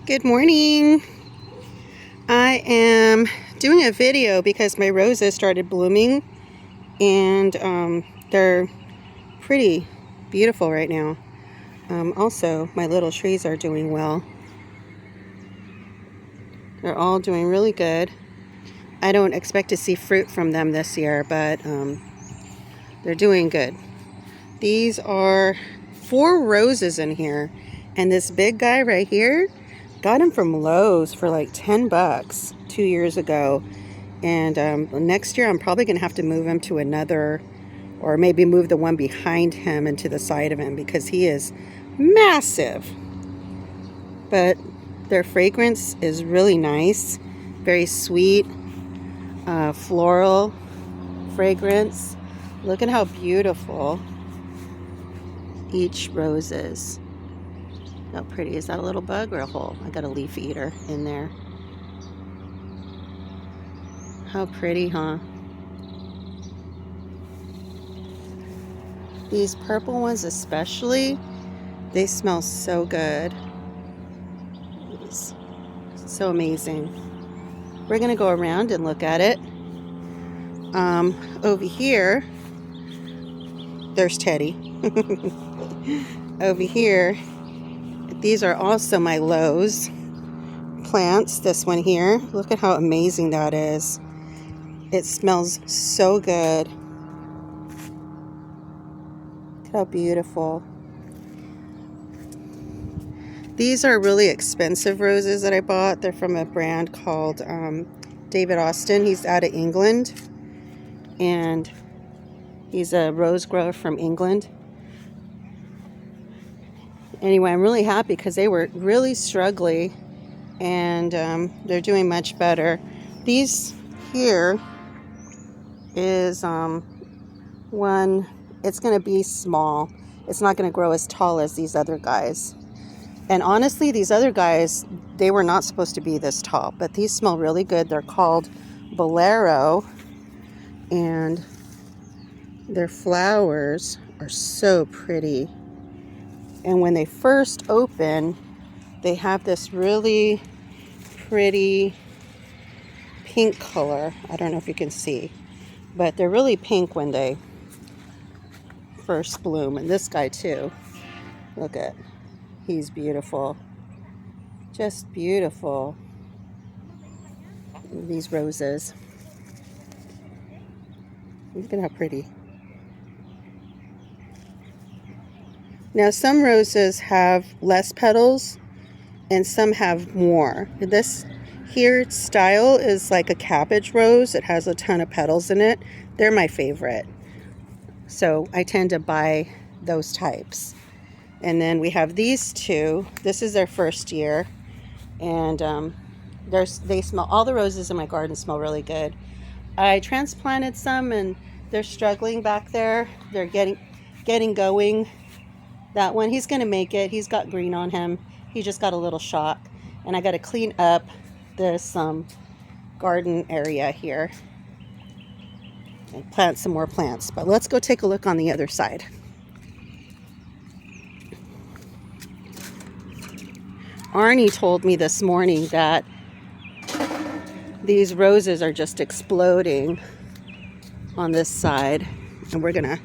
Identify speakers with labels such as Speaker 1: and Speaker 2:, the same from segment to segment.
Speaker 1: Good morning. I am doing a video because my roses started blooming and they're pretty beautiful right now. Also, my little trees are doing well. They're all doing really good. I don't expect to see fruit from them this year, but they're doing good. These are 4 roses in here, and this big guy right here, got him from Lowe's for like 10 bucks 2 years ago. And next year I'm probably going to have to move him to another, or maybe move the one behind him into the side of him because he is massive. But their fragrance is really nice, very sweet, floral fragrance. Look at how beautiful each rose is. How pretty. Is that a little bug or a hole? I got a leaf eater in there. How pretty, huh? These purple ones especially, they smell so good. It's so amazing. We're gonna go around and look at it. Over here, there's Teddy. Over here, these are also my Lowe's plants. This one here, look at how amazing that is. It smells so good. Look how beautiful. These are really expensive roses that I bought. They're from a brand called David Austin. He's out of England, and he's a rose grower from England. Anyway, I'm really happy because they were really struggling, and they're doing much better. These here is one, it's going to be small. It's not going to grow as tall as these other guys. And honestly, these other guys, they were not supposed to be this tall, but these smell really good. They're called Bolero, and their flowers are so pretty. And when they first open, they have this really pretty pink color. I don't know if you can see, but they're really pink when they first bloom. And this guy too. Look at, he's beautiful. Just beautiful. These roses. Look at how pretty. Now, some roses have less petals and some have more. This here style is like a cabbage rose. It has a ton of petals in it. They're my favorite. So I tend to buy those types. And then we have these two. This is their first year. And they smell, all the roses in my garden smell really good. I transplanted some and they're struggling back there. They're getting going. That one, he's going to make it. He's got green on him. He just got a little shock. And I got to clean up this garden area here and plant some more plants. But let's go take a look on the other side. Arnie told me this morning that these roses are just exploding on this side. And we're going to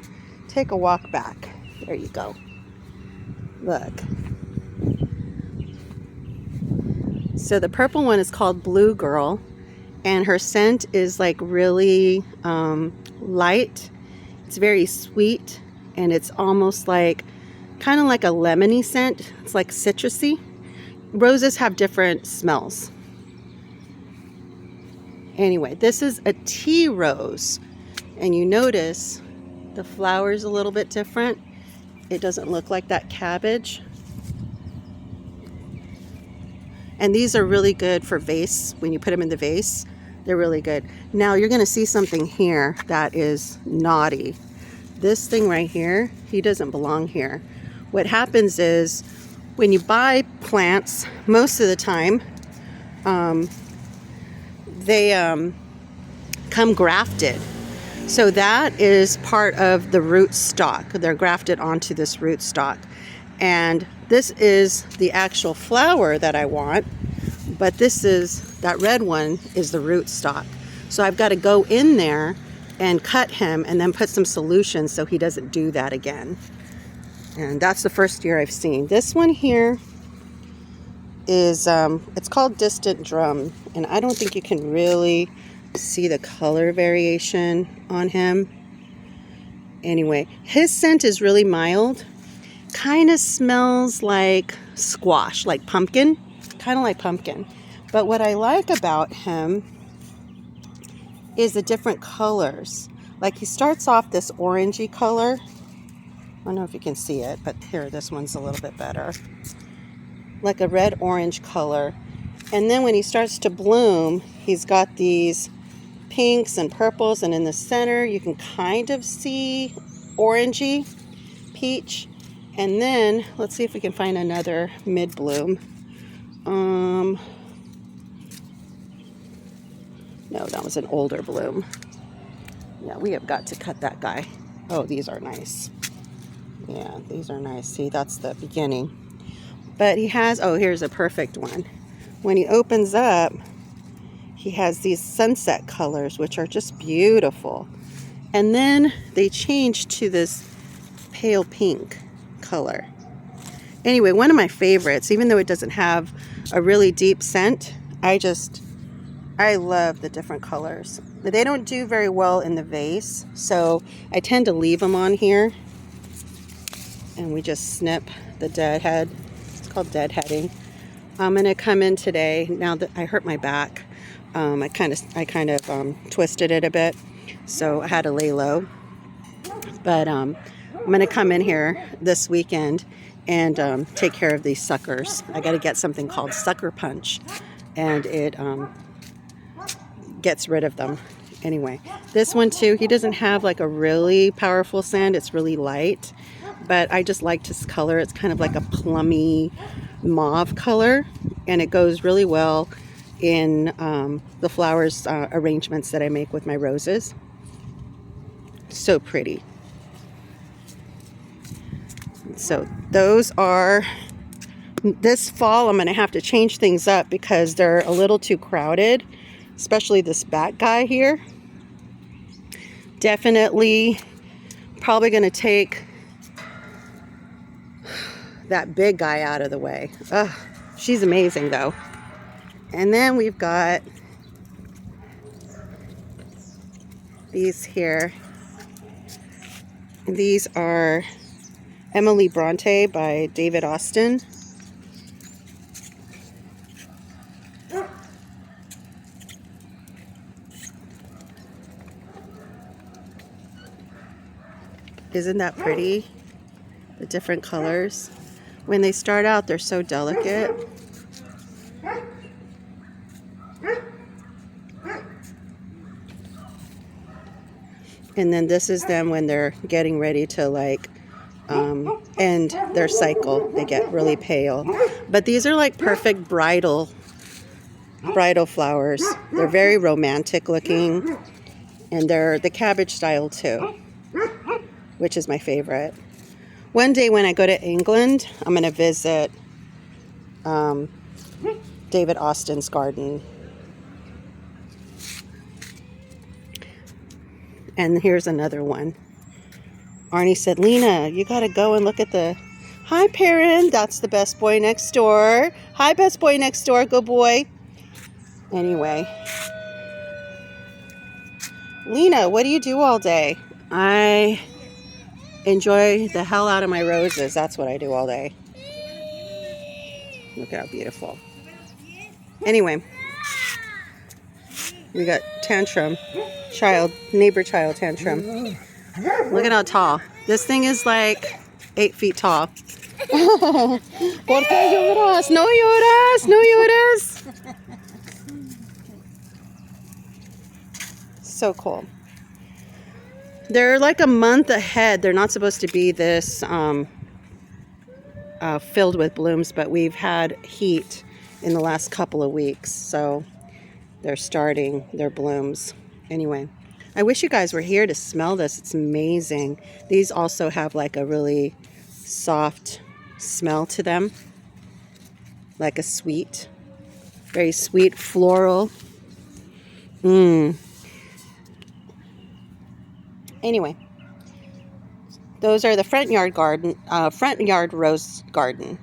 Speaker 1: take a walk back. There you go. Look. So the purple one is called Blue Girl, and her scent is like really light. It's very sweet, and it's almost like kind of like a lemony scent. It's like citrusy. Roses have different smells. Anyway, this is a tea rose, and you notice the flower's a little bit different. It doesn't look like that cabbage. And these are really good for vase. When you put them in the vase, they're really good. Now you're going to see something here that is naughty. This thing right here, he doesn't belong here. What happens is when you buy plants, most of the time, they come grafted. So that is part of the root stock. They're grafted onto this root stock. And This is the actual flower that I want, but that red one is the rootstock. So I've got to go in there and cut him and then put some solution so he doesn't do that again. And that's the first year I've seen. This one here is, it's called Distant Drum, and I don't think you can really see the color variation on him. Anyway, his scent is really mild. Kind of smells like squash, like pumpkin, kind of like pumpkin. But what I like about him is the different colors. Like he starts off this orangey color. I don't know if you can see it, but here, this one's a little bit better. Like a red-orange color. And then when he starts to bloom, he's got these pinks and purples, and in the center you can kind of see orangey, peach. And then, let's see if we can find another mid-bloom. No, that was an older bloom. Yeah, we have got to cut that guy. Oh, these are nice. Yeah, these are nice. See, that's the beginning. But he has, oh, here's a perfect one. When he opens up, he has these sunset colors, which are just beautiful. And then they change to this pale pink color. Anyway, one of my favorites, even though it doesn't have a really deep scent, I love the different colors. But they don't do very well in the vase, so I tend to leave them on here. And we just snip the deadhead. It's called deadheading. I'm gonna come in today. Now that I hurt my back, I kind of twisted it a bit, so I had to lay low. But I'm gonna come in here this weekend and take care of these suckers. I got to get something called Sucker Punch, and it gets rid of them. Anyway, this one too, he doesn't have like a really powerful scent. It's really light, but I just liked his color. It's kind of like a plummy mauve color, and it goes really well in the flowers arrangements that I make with my roses. So pretty. So those are, this fall I'm going to have to change things up because they're a little too crowded, especially this back guy here. Definitely probably going to take that big guy out of the way. Ugh, she's amazing though. And then we've got these here. These are Emily Bronte by David Austin. Isn't that pretty? The different colors. When they start out, they're so delicate. And then this is them when they're getting ready to like end their cycle. They get really pale. But these are like perfect bridal flowers. They're very romantic looking, and they're the cabbage style too, which is my favorite. One day when I go to England, I'm going to visit David Austin's garden. And here's another one. Arnie said, Lena, you got to go and look at the... Hi, Perrin. That's the best boy next door. Hi, best boy next door. Good boy. Anyway. Lena, what do you do all day? I enjoy the hell out of my roses. That's what I do all day. Look at how beautiful. Anyway. We got Tantrum. Neighbor child Tantrum. Look at how tall. This thing is like 8 feet tall. ¿Por qué lloras? No lloras, no lloras. So cool. They're like a month ahead. They're not supposed to be this filled with blooms, but we've had heat in the last couple of weeks, so they're starting their blooms. Anyway, I wish you guys were here to smell this. It's amazing. These also have like a really soft smell to them, like a sweet, very sweet floral. Anyway, those are the front yard rose garden.